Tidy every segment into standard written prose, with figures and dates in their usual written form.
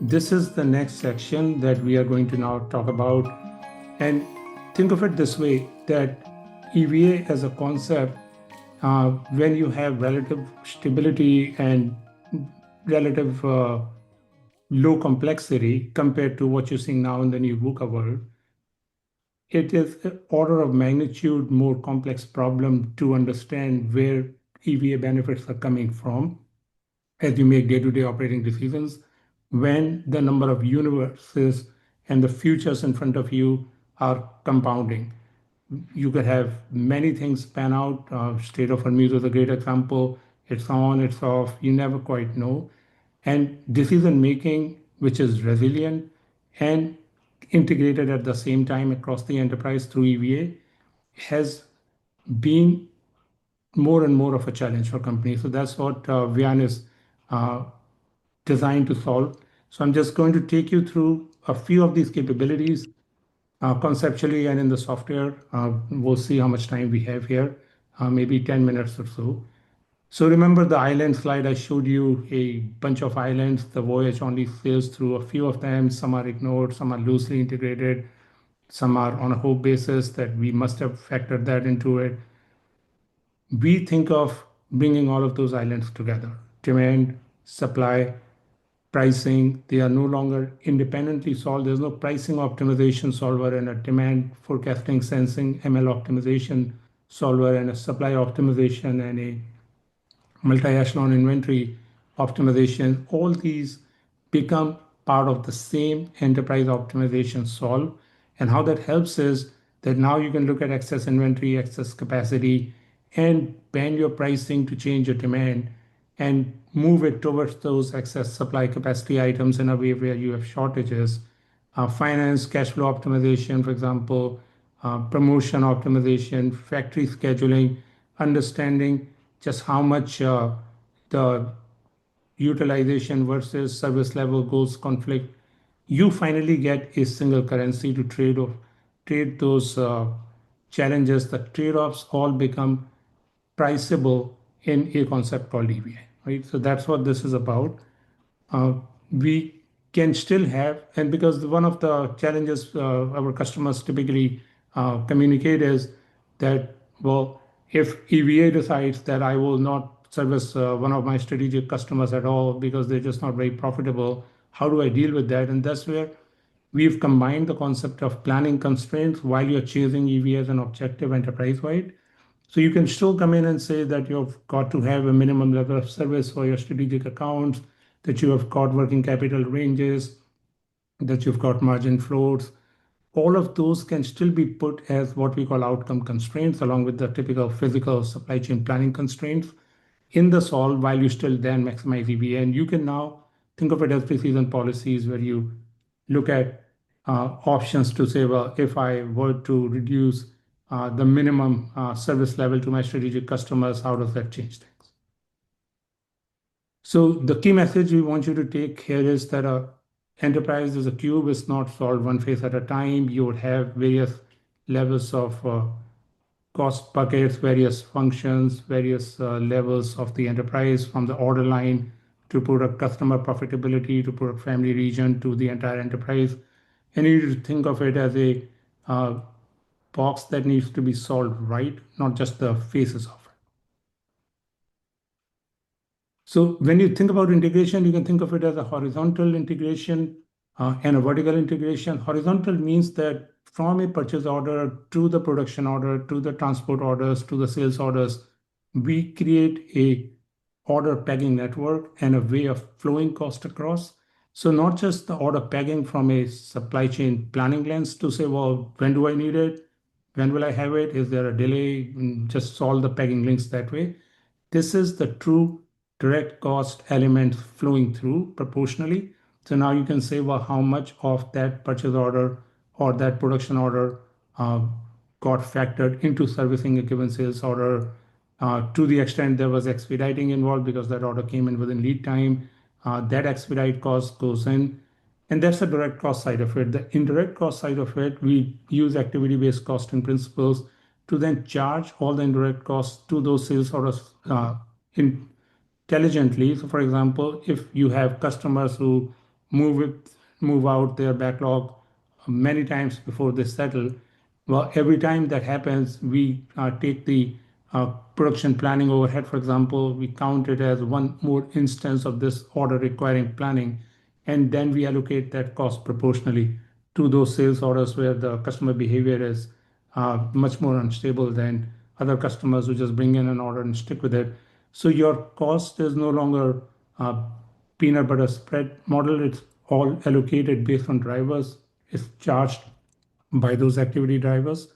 This is the next section that we are going to now talk about. And think of it this way, that EVA as a concept, when you have relative stability and relative low complexity compared to what you're seeing now in the new VUCA world, it is an order of magnitude more complex problem to understand where EVA benefits are coming from as you make day-to-day operating decisions, when the number of universes and the futures in front of you are compounding. You could have many things pan out. State of Hormuz is a great example. It's on, it's off, you never quite know. And decision making, which is resilient and integrated at the same time across the enterprise through EVA, has been more and more of a challenge for companies. So that's what VYAN is uh, designed to solve. So I'm just going to take you through a few of these capabilities conceptually and in the software. We'll see how much time we have here, maybe 10 minutes or so. So remember the island slide, I showed you a bunch of islands. The voyage only sails through a few of them. Some are ignored, some are loosely integrated, some are on a hope basis that we must have factored that into it. We think of bringing all of those islands together. Demand, supply, pricing, they are no longer independently solved. There's no pricing optimization solver and a demand forecasting sensing ML optimization solver and a supply optimization and a multi-echelon inventory optimization. All these become part of the same enterprise optimization solve. And how that helps is that now you can look at excess inventory, excess capacity, and bend your pricing to change your demand and move it towards those excess supply capacity items in a way where you have shortages. Finance, cash flow optimization, for example, promotion optimization, factory scheduling, understanding just how much the utilization versus service level goals conflict. You finally get a single currency to trade those challenges. The trade-offs all become priceable in a concept called EVA, right? So that's what this is about. Uh, we can still have, and because one of the challenges our customers typically communicate is that, well, if EVA decides that I will not service one of my strategic customers at all because they're just not very profitable, how do I deal with that? And that's where we've combined the concept of planning constraints while you're chasing EVA as an objective enterprise-wide. So you can still come in and say that you've got to have a minimum level of service for your strategic accounts, that you have got working capital ranges, that you've got margin floors. All of those can still be put as what we call outcome constraints, along with the typical physical supply chain planning constraints in the solve while you still then maximize EVA. And you can now think of it as precision policies where you look at options to say, well, if I were to reduce the minimum service level to my strategic customers, how does that change things? So the key message we want you to take here is that a enterprise is a cube. It's not solved one phase at a time. You would have various levels of cost buckets, various functions, various levels of the enterprise, from the order line to product customer profitability to product family region to the entire enterprise. And you need to think of it as a box that needs to be solved right, not just the faces of it. So when you think about integration, you can think of it as a horizontal integration and a vertical integration. Horizontal means that from a purchase order to the production order to the transport orders to the sales orders, we create a order pegging network and a way of flowing cost across. So not just the order pegging from a supply chain planning lens to say, well, when do I need it? When will I have it? Is there a delay? Just solve the pegging links that way. This is the true direct cost element flowing through proportionally. So now you can say, well, how much of that purchase order or that production order uh, got factored into servicing a given sales order to the extent there was expediting involved because that order came in within lead time. That expedite cost goes in. And that's the direct cost side of it. The indirect cost side of it, we use activity-based costing principles to then charge all the indirect costs to those sales orders intelligently. So for example, if you have customers who move it, move out their backlog many times before they settle. Well, every time that happens, we take the production planning overhead, for example, we count it as one more instance of this order requiring planning, and then we allocate that cost proportionally to those sales orders where the customer behavior is much more unstable than other customers who just bring in an order and stick with it. So your cost is no longer uh, peanut butter spread model. It's all allocated based on drivers. It's charged by those activity drivers.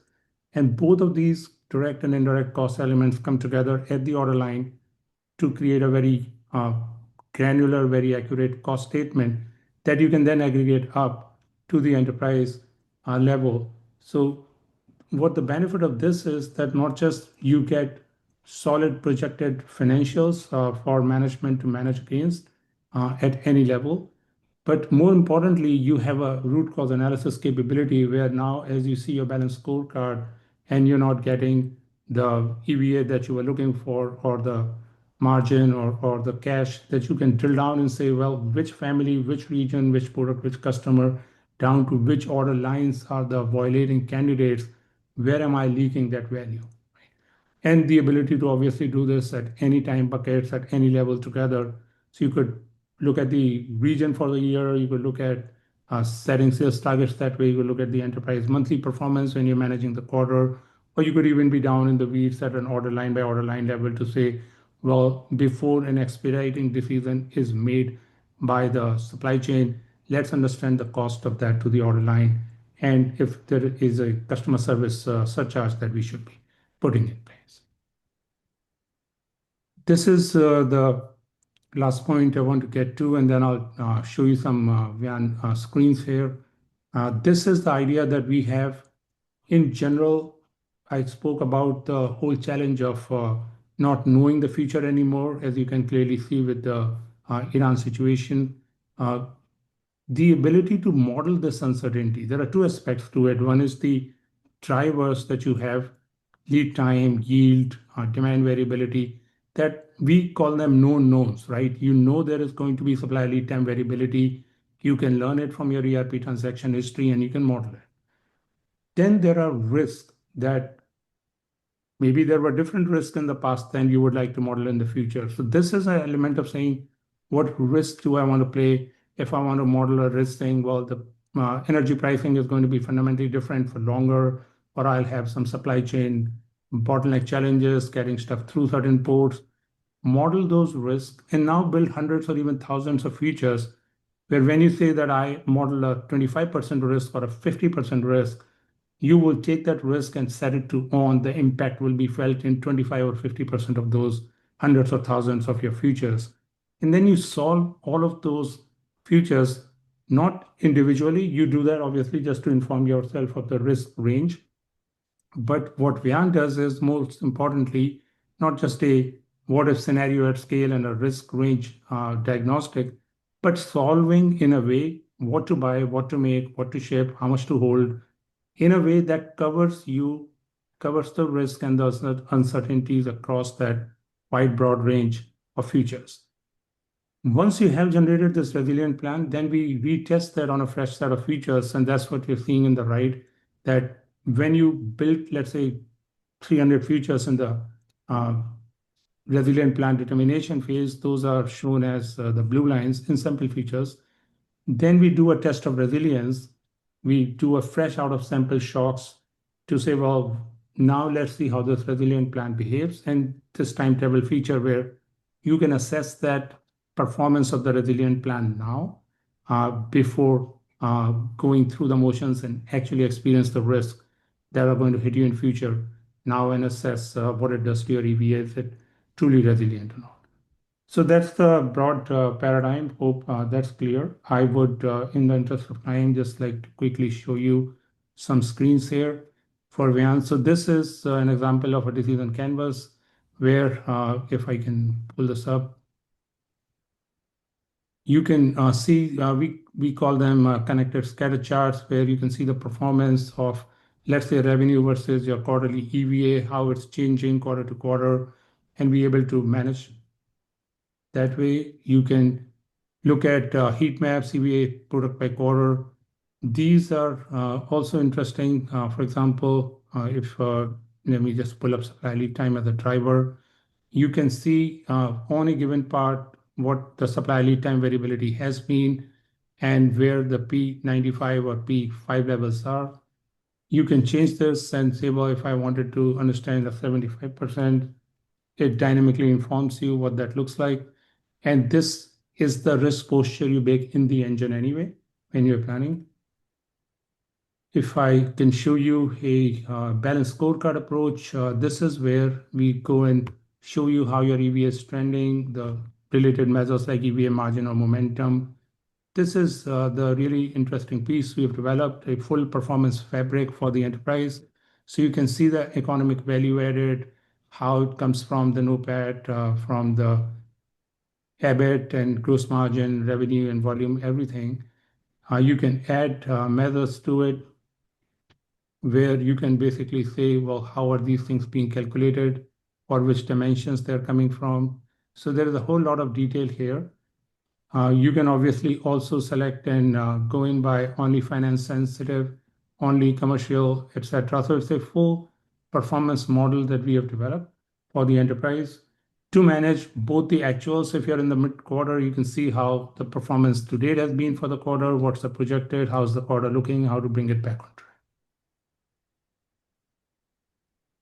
And both of these direct and indirect cost elements come together at the order line to create a very granular, very accurate cost statement that you can then aggregate up to the enterprise level. So what the benefit of this is that not just you get solid projected financials for management to manage against at any level, but more importantly, you have a root cause analysis capability where now, as you see your balance scorecard and you're not getting the EVA that you were looking for, or the margin, or the cash, that you can drill down and say, well, which family, which region, which product, which customer, down to which order lines are the violating candidates, where am I leaking that value? And the ability to obviously do this at any time buckets at any level together. So you could look at the region for the year, you could look at setting sales targets that way, you could look at the enterprise monthly performance when you're managing the quarter, or you could even be down in the weeds at an order line by order line level to say, well, before an expediting decision is made by the supply chain, let's understand the cost of that to the order line, and if there is a customer service surcharge that we should be putting in place. This is the last point I want to get to, and then I'll show you some VYAN screens here. This is the idea that we have in general. I spoke about the whole challenge of not knowing the future anymore, as you can clearly see with the Iran situation. Uh, the ability to model this uncertainty, there are two aspects to it. One is the drivers that you have, lead time, yield, demand variability, that we call them known knowns, right? You know there is going to be supply lead time variability. You can learn it from your ERP transaction history and you can model it. Then there are risks that maybe there were different risks in the past than you would like to model in the future. So this is an element of saying, what risk do I want to play? If I want to model a risk saying, well, the energy pricing is going to be fundamentally different for longer, or I'll have some supply chain bottleneck challenges, getting stuff through certain ports, model those risks, and now build hundreds or even thousands of features where when you say that I model a 25% risk or a 50% risk, you will take that risk and set it to on. The impact will be felt in 25 or 50% of those hundreds or thousands of your futures. And then you solve all of those futures, not individually. You do that obviously just to inform yourself of the risk range. But what VYAN does is, most importantly, not just a what if scenario at scale and a risk range diagnostic, but solving in a way what to buy, what to make, what to ship, how much to hold, in a way that covers the risk and the uncertainties across that wide, broad range of futures. Once you have generated this resilient plan, then we retest that on a fresh set of features, and that's what you're seeing in the right, that when you build, let's say, 300 features in the uh, resilient plan determination phase, those are shown as the blue lines in sample features. Then we do a test of resilience. We do a fresh out of sample shocks to say, well, now let's see how this resilient plan behaves. And this timetable feature where you can assess that performance of the resilient plan now before going through the motions and actually experience the risk that are going to hit you in future now, and assess what it does to your EVA, is it truly resilient or not. So that's the broad paradigm. Hope that's clear. I would, in the interest of time, just like to quickly show you some screens here for VYAN. So this is an example of a decision canvas where, if I can pull this up, you can see, we call them connected scatter charts, where you can see the performance of, let's say, revenue versus your quarterly EVA, how it's changing quarter to quarter, and be able to manage that way. You can Look at heat maps, EVA product by quarter. These are also interesting. For example, if let me just pull up supply lead time as a driver, you can see on a given part what the supply lead time variability has been and where the P95 or P5 levels are. You can change this and say, well, if I wanted to understand the 75%, it dynamically informs you what that looks like. And this is the risk posture you bake in the engine anyway when you're planning. If I can show you a balanced scorecard approach, this is where we go and show you how your EVA is trending, the related measures like EVA margin or momentum. This is the really interesting piece. We've developed a full performance fabric for the enterprise. So you can see the economic value added, how it comes from the NOPAT, from the EBIT and gross margin, revenue and volume, everything. You can add measures to it where you can basically say, well, how are these things being calculated or which dimensions they're coming from. So there is a whole lot of detail here. You can obviously also select and go in by only finance sensitive, only commercial, etc. So it's a full performance model that we have developed for the enterprise to manage both the actuals. If you're in the mid quarter, you can see how the performance to date has been for the quarter, what's the projected, how's the quarter looking, how to bring it back on track.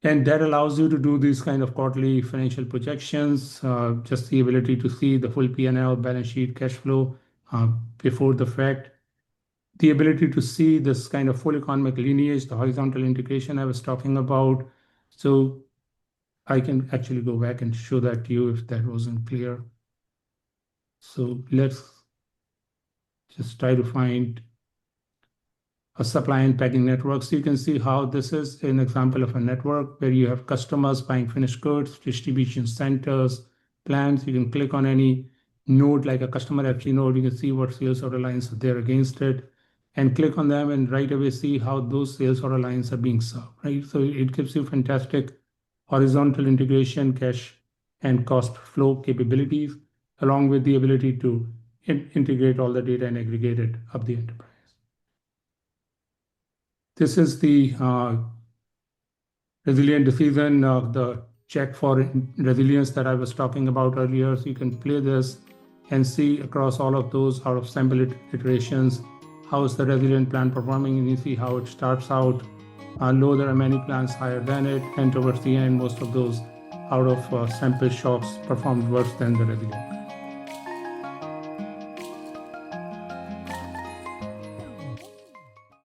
And that allows you to do these kind of quarterly financial projections, just the ability to see the full P&L, balance sheet, cash flow before the fact, the ability to see this kind of full economic lineage, the horizontal integration I was talking about. So I can actually go back and show that to you if that wasn't clear. So let's just try to find a supply and packing network. So you can see how this is an example of a network where you have customers buying finished goods, distribution centers, plants. You can click on any node like a customer FC node. You can see what sales order lines are there against it and click on them and right away see how those sales order lines are being served, right? So it gives you fantastic horizontal integration, cash and cost flow capabilities, along with the ability to integrate all the data and aggregate it up the enterprise. This is the resilient decision, the check for resilience that I was talking about earlier. So you can play this and see across all of those out of sample iterations, how is the resilient plan performing, and you see how it starts out low. There are many plans higher than it, and towards the end, most of those out of sample shocks performed worse than the resilient.